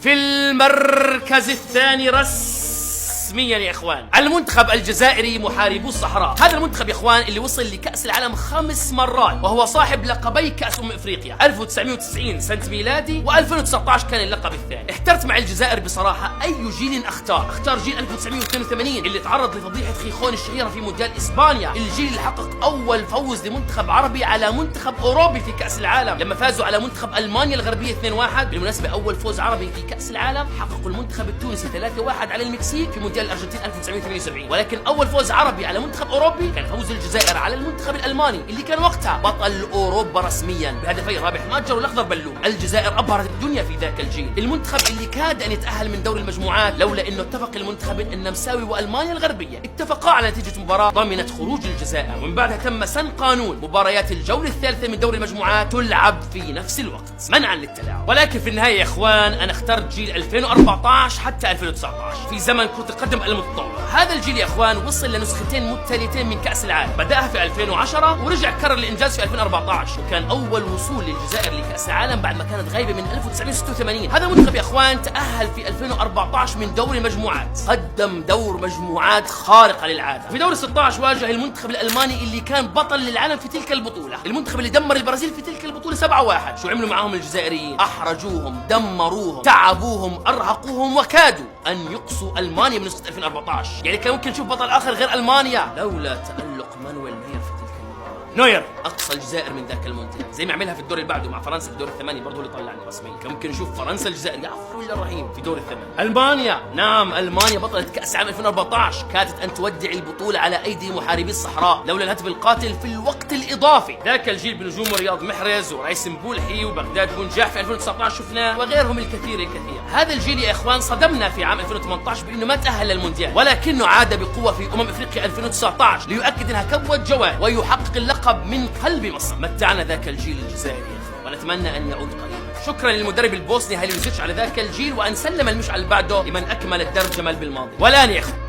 في المركز الثاني رسميا يا اخوان المنتخب الجزائري محاربو الصحراء. هذا المنتخب يا اخوان اللي وصل لكأس العالم 5 مرات، وهو صاحب لقبي كأس افريقيا 1990 سنة ميلادي، و2019 كان اللقب الثاني. احترت مع الجزائر بصراحة اي جيل اختار جيل 1982 اللي تعرض لفضيحة خيخون الشهيرة في مونديال اسبانيا، الجيل اللي حقق اول فوز لمنتخب عربي على منتخب اوروبي في كأس العالم لما فازوا على منتخب المانيا الغربية 2-1. بالمناسبة اول فوز عربي في كأس العالم حققوا المنتخب التونسي 3-1 على المكسيك في مونديال الارجنتين 1978. ولكن اول فوز عربي على منتخب اوروبي كان فوز الجزائر على المنتخب الالماني اللي كان وقتها بطل اوروبا رسميا بهدفي رابح ماجر والاخضر بلوم. الجزائر ابهرت الدنيا في ذاك الجيل، المنتخب اللي كاد ان يتاهل من دور المجموعات لولا انه اتفق المنتخبين النمساوي والمانيا الغربيه اتفقا على نتيجه مباراه ضمنت خروج الجزائر، ومن بعدها تم سن قانون مباريات الجوله الثالثه من دور المجموعات تلعب في نفس الوقت منعا للتلاعب. ولكن في النهايه يا اخوان انا اخترت جيل 2014 حتى 2019 في زمن كرة القدم المتطور. هذا الجيل يا اخوان وصل لنسختين متتاليتين من كأس العالم، بدأها في 2010 ورجع كرر الانجاز في 2014، وكان اول وصول للجزائر لكأس العالم بعد ما كانت غايبة من 1986. هذا المنتخب يا اخوان تأهل في 2014 من دور المجموعات، قدم دور مجموعات خارقة للعادة. في دور 16 واجه المنتخب الالماني اللي كان بطل للعالم في تلك البطولة، المنتخب اللي دمر البرازيل في تلك البطولة 7-1. شو عملوا معاهم الجزائريين؟ احرجوهم، دمروهم، تعبوهم، ارهقوهم، وكادوا ان يقصوا المانيا من نسخة 2014. يعني كان ممكن نشوف بطل اخر غير المانيا لولا تألق مانويل نوير في تلك المباراة. نوير اقصى الجزائر من ذاك المونديال زي ما عملها في الدور اللي بعده مع فرنسا في الدور الثمانية، برضه اللي طلعني رسميا. كان ممكن نشوف فرنسا الجزائر يا عفو الله الرحيم في دور الثمانية. المانيا، نعم المانيا بطلة كأس عام 2014 كادت ان تودع البطولة على ايدي محاربي الصحراء لولا الهدف القاتل في الوقت الاضافي. ذاك الجيل بنجوم رياض محرز ورئيس مبولحي وبغداد بنجاح في 2019 شفناه، وغيرهم الكثير. هذا الجيل يا اخوان صدمنا في عام 2018 بانه ما تأهل للمونديال، ولكنه عاد بقوة في افريقيا 2019 ليؤكد انها كبوة جواد ويحقق اللقب من قلب مصر. متعنا ذاك الجيل الجزائري يا اخوان ونتمنى ان يعود قريبا. شكرا للمدرب البوسني هاليوزيتش على ذاك الجيل، وان سلم المشعل بعده لمن اكمل الدرب جمال بالماضي. والان يا اخوان